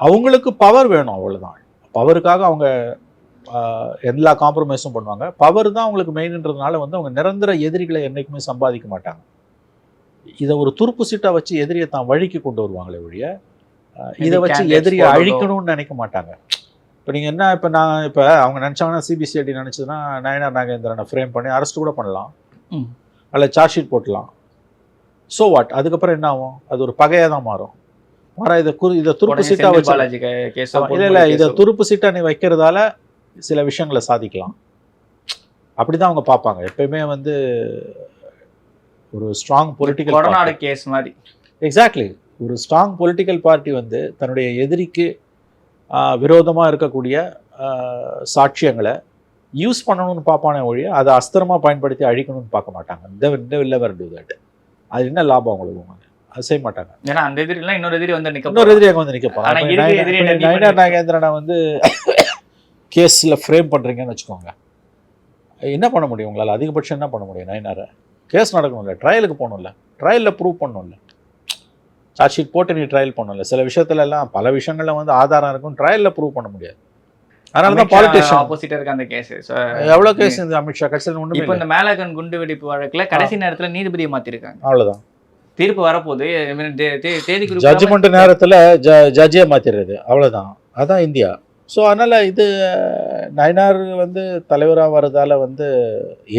அவங்களுக்கு பவர் வேணும், அவ்வளோதான். பவருக்காக அவங்க எல்லா காம்ப்ரமைஸும் பண்ணுவாங்க. பவர் தான் அவங்களுக்கு மெயின்ன்றதுனால வந்து அவங்க நிரந்தர எதிரிகளை என்றைக்குமே சம்பாதிக்க மாட்டாங்க. இதை ஒரு துருப்பு சீட்டா வச்சு எதிரியை தான் வழிக்கு கொண்டு வருவாங்களே ஒழிய இதை வச்சு எதிரியை அழிக்கணும்னு நினைக்க மாட்டாங்க. இப்போ நீங்கள் என்ன, இப்போ அவங்க நினச்சாங்கன்னா சிபிசிஐடி நினச்சதுன்னா நயனார் நாகேந்திரனை ஃப்ரேம் பண்ணி அரெஸ்ட் கூட பண்ணலாம், அதில் சார்ஜ் ஷீட் போட்டலாம். So what? அதுக்கப்புறம் என்ன ஆகும்? அது ஒரு பகையாக தான் மாறும். இதை துருப்பு சீட்டா வச்சு இல்லை இதை துருப்பு சீட்டா நீ வைக்கிறதால சில விஷயங்களை சாதிக்கலாம். அப்படிதான் அவங்க பார்ப்பாங்க எப்பயுமே. வந்து ஒரு ஸ்ட்ராங் பொலிட்டிக்கல் கேஸ் மாதிரி, எக்ஸாக்ட்லி, ஒரு ஸ்ட்ராங் பொலிட்டிக்கல் பார்ட்டி வந்து தன்னுடைய எதிரிக்கு விரோதமாக இருக்கக்கூடிய சாட்சியங்களை யூஸ் பண்ணணும்னு பார்ப்பானே ஒழிய அதை அஸ்திரமாக பயன்படுத்தி அழிக்கணும்னு பார்க்க மாட்டாங்க. அது என்ன லாபம் அவங்களுக்கு? அது செய்ய மாட்டாங்க. ஏன்னா அந்த எதிரிலாம் இன்னொரு எதிரி வந்து நிற்க போகிறாங்க. நயனார் நாகேந்திரனை வந்து கேஸில் ஃப்ரேம் பண்ணுறீங்கன்னு வச்சுக்கோங்க, என்ன பண்ண முடியும் உங்களால்? அதிகபட்சம் என்ன பண்ண முடியும்? நயனாரை கேஸ் நடக்கணும்ல, ட்ரையலுக்கு போகணும்ல, ட்ரையலில் ப்ரூவ் பண்ணணும்ல, சார்ஜ் ஷீட் போட்டு நீ ட்ரையல் பண்ணல. சில விஷயத்துல எல்லாம் பல விஷயங்கள்ல வந்து ஆதாரம் இருக்கும், ட்ரையல்ல ப்ரூவ் பண்ண முடியாது. அதனால தான் பாலிட்டிஷியன் ஆப்போசிட்டா இருக்க அந்த கேஸ். எவ்வளவு கேஸ் இந்த அமித்ஷா கட்சியில் ஒண்ணுமே. இப்போ இந்த மேலகன் குண்டு வெடிப்பு வழக்குல கடைசி நேரத்துல நீதிபதியை மாத்திருக்காங்க. அவ்வளவுதான். தீர்ப்பு வரப்போது தேதி ஜட்ஜ்மெண்ட் நேரத்துல ஜட்ஜியை மாத்திடுறது, அவ்வளவுதான். அதான் இந்தியா. ஸோ அதனால இது நயனார் வந்து தலைவராக வர்றதால வந்து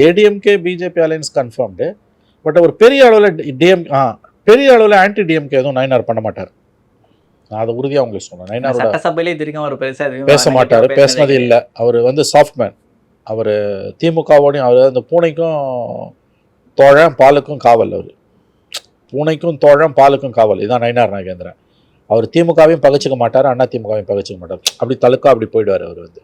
ADMK BJP alliance confirmed. But ஒரு பெரிய அளவில் ஆன்டி டிஎம்கே எதுவும் நயனார் பண்ண மாட்டார். நான் அதை உறுதியாக உங்களுக்கு சொன்னேன். நயனாரோட சட்டசபையிலே தெரியும் அவர் பேச மாட்டார், பேசினது இல்லை. அவர் வந்து சாஃப்ட் மேன். அவர் திமுகவோடையும் அவர் அந்த பூனைக்கும் தோழன் பாலுக்கும் காவல். அவர் பூனைக்கும் தோழன் பாலுக்கும் காவல். இதுதான் நயனார் நாகேந்திரன். அவர் திமுகவையும் பகச்சிக்க மாட்டார், அண்ணா திமுகவையும் பகச்சிக்க மாட்டார். அப்படி தலுக்கா அப்படி போயிடுவார். அவர் வந்து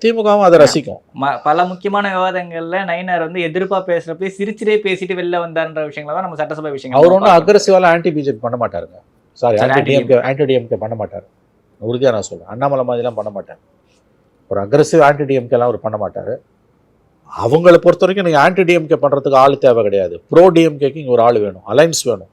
திமுகவும் அதை ரசிக்கும். பல முக்கியமான விவாதங்கள்ல நயனார் வந்து எதிர்ப்பா பேசுறப்ப சிரிச்சிலே பேசிட்டு வெளில வந்தார்ன்ற விஷயங்கள தான் நம்ம சட்டசபை விஷயங்கள். அவர் ஒன்றும் அக்ரெசிவால ஆன்டி பிஜேபி பண்ண மாட்டாருங்க. சாரி, ஆன்டி டிஎம்கே பண்ண மாட்டார். உறுதியாக நான் சொல்றேன். அண்ணாமலை மாதிரிலாம் பண்ண மாட்டார். ஒரு அக்ரெசிவ் ஆன்டி டிஎம்கேலாம் அவர் பண்ண மாட்டார். அவங்கள பொறுத்த வரைக்கும் நீங்கள் ஆன்டி டிஎம்கே பண்ணுறதுக்கு ஆள் தேவை கிடையாது. ப்ரோ டிஎம்கேக்கு இங்கே ஒரு ஆள் வேணும், அலைன்ஸ் வேணும்.